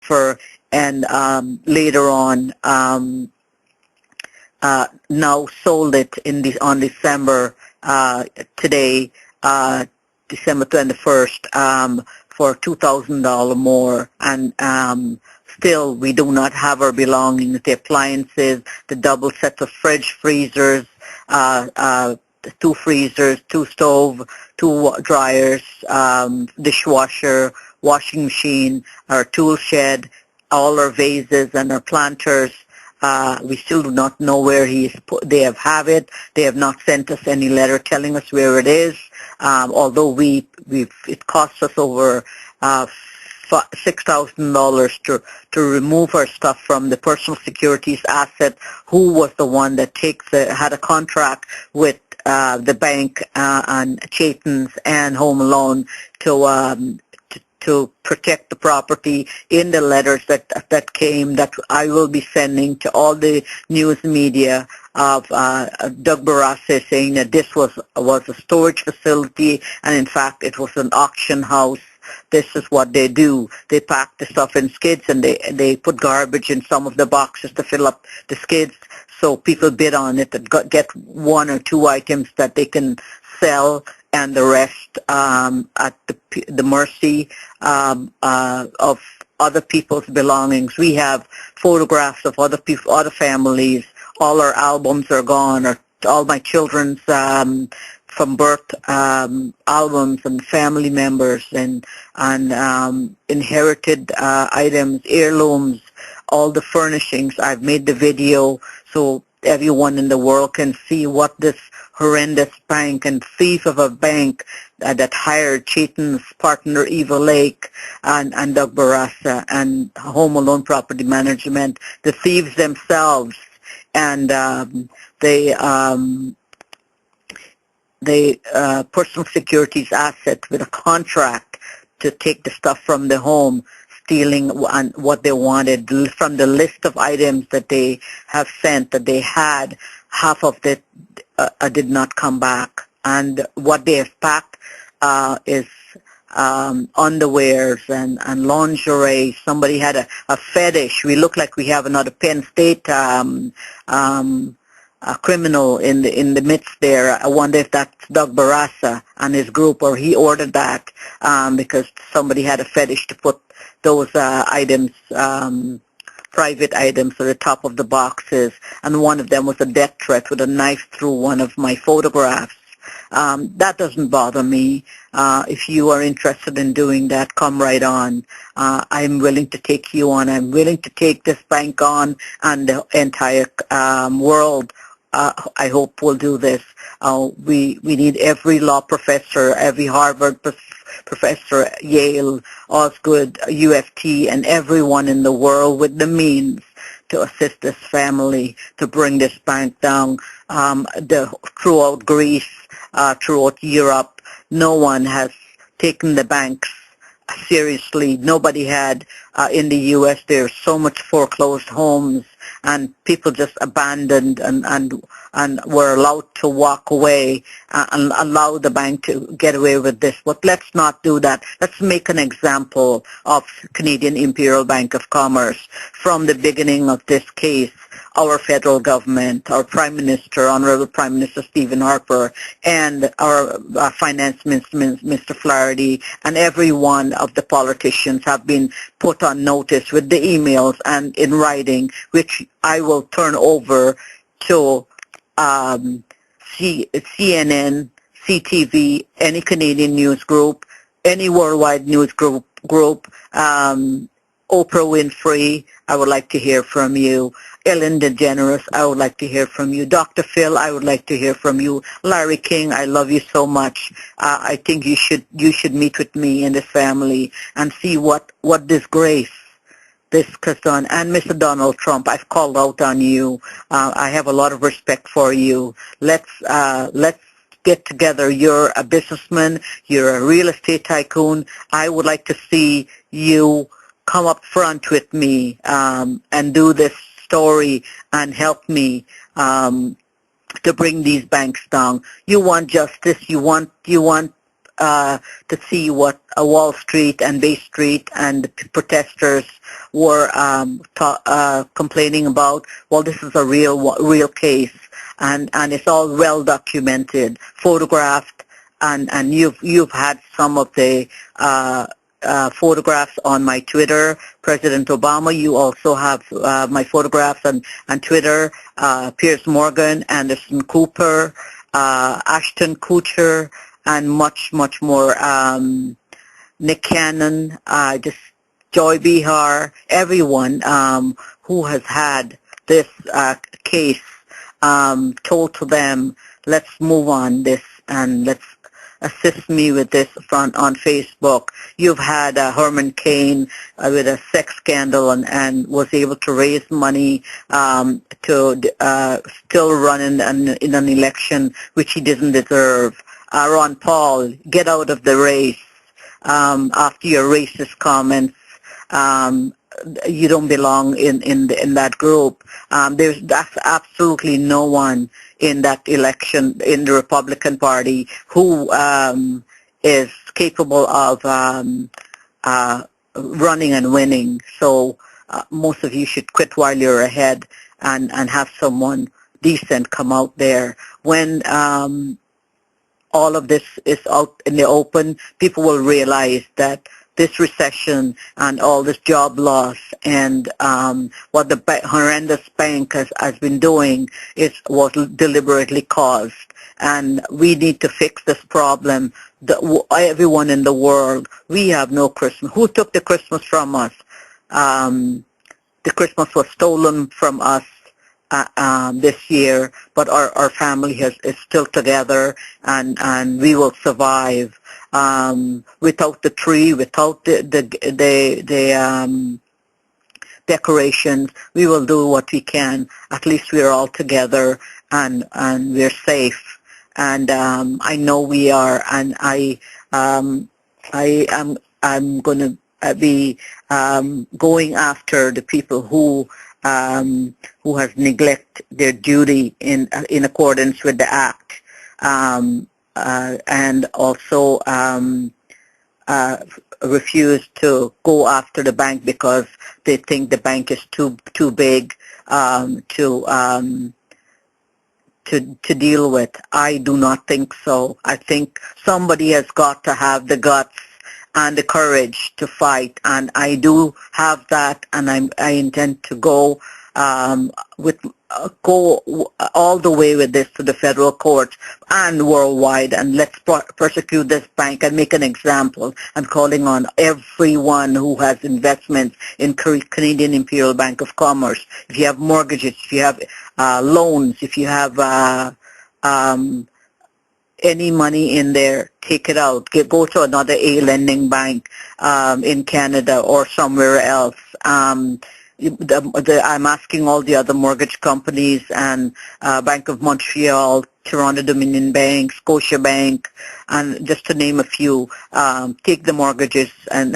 transfer, and later on now sold it on December today, December 21st, for $2,000 more, and still we do not have our belongings, the appliances, the double sets of fridge, freezers, 2 freezers, 2 stove, 2 dryers, dishwasher, washing machine, our tool shed, all our vases and our planters. We still do not know where they have it. They have not sent us any letter telling us where it is. Although it costs us over $6,000 to remove our stuff from the personal securities asset, who was the one that had a contract with the bank and Chaitin's and Home Alone to protect the property. In the letters that came, that I will be sending to all the news media of Doug Barraza, saying that this was a storage facility, and in fact it was an auction house. This is what they do. They pack the stuff in skids, and they put garbage in some of the boxes to fill up the skids, so people bid on it and get 1 or 2 items that they can sell, and the rest at the mercy of other people's belongings. We have photographs of other people, other families. All our albums are gone, or all my children's from birth albums and family members and inherited items, heirlooms, all the furnishings. I've made the video so everyone in the world can see what this horrendous bank and thief of a bank that hired Chaitin's partner Eva Lake and Doug Barraza and Home Alone Property Management, the thieves themselves, and they personal securities asset with a contract to take the stuff from the home, stealing what they wanted from the list of items that they have sent, that they had. Half of it did not come back, and what they have packed is underwears and lingerie. Somebody had a fetish. We look like we have another Penn State criminal in the midst there. I wonder if that's Doug Barraza and his group, or he ordered that because somebody had a fetish to put those items, private items, at the top of the boxes, and one of them was a death threat with a knife through one of my photographs. That doesn't bother me. If you are interested in doing that, come right on. I'm willing to take you on. I'm willing to take this bank on, and the entire world, I hope, will do this. We need every law professor, every Harvard professor, Yale, Osgood, UFT, and everyone in the world with the means to assist this family to bring this bank down. Throughout Greece, throughout Europe, no one has taken the banks seriously. Nobody had. In the U.S., there's so much foreclosed homes, and people just abandoned and were allowed to walk away and allow the bank to get away with this. But let's not do that. Let's make an example of Canadian Imperial Bank of Commerce. From the beginning of this case, our federal government, our Prime Minister, Honorable Prime Minister Stephen Harper, and our Finance Minister, Mr. Flaherty, and every one of the politicians have been put on notice with the emails and in writing, which I will turn over to CNN, CTV, any Canadian news group, any worldwide news group, Oprah Winfrey, I would like to hear from you. Ellen DeGeneres, I would like to hear from you. Dr. Phil, I would like to hear from you. Larry King, I love you so much. I think you should meet with me and this family and see what disgrace this has done. And Mr. Donald Trump, I've called out on you. I have a lot of respect for you. Let's get together. You're a businessman. You're a real estate tycoon. I would like to see you come up front with me and do this story and help me to bring these banks down. You want justice. You want to see what Wall Street and Bay Street and the protesters were complaining about. Well, this is a real case, and it's all well documented, photographed, and you've had some of the photographs on my Twitter. President Obama, you also have my photographs on Twitter. Piers Morgan, Anderson Cooper, Ashton Kutcher, and much more. Nick Cannon, just Joy Behar, everyone who has had this case told to them, let's move on this and let's assist me with this on Facebook. You've had Herman Cain with a sex scandal and was able to raise money to still run in an election which he didn't deserve. Ron Paul, get out of the race after your racist comments. You don't belong in that group. There's absolutely no one in that election in the Republican Party who is capable of running and winning. So most of you should quit while you're ahead and have someone decent come out there. When all of this is out in the open, people will realize that this recession and all this job loss and what the horrendous bank has been doing was deliberately caused. And we need to fix this problem. Everyone in the world, we have no Christmas. Who took the Christmas from us? The Christmas was stolen from us this year, but our family is still together, and we will survive. Without the tree, without the decorations, we will do what we can. At least we are all together and we're safe. And I know we are. And I'm going to be going after the people who has neglected their duty in accordance with the act. And also refuse to go after the bank because they think the bank is too big to deal with. I do not think so. I think somebody has got to have the guts and the courage to fight, and I do have that, and I intend to go go all the way with this to the federal courts and worldwide, and let's persecute this bank and make an example. I'm calling on everyone who has investments in Canadian Imperial Bank of Commerce. If you have mortgages, if you have loans, if you have any money in there, take it out. Go to another lending bank in Canada or somewhere else. I'm asking all the other mortgage companies and Bank of Montreal, Toronto Dominion Bank, Scotia Bank, and just to name a few, take the mortgages and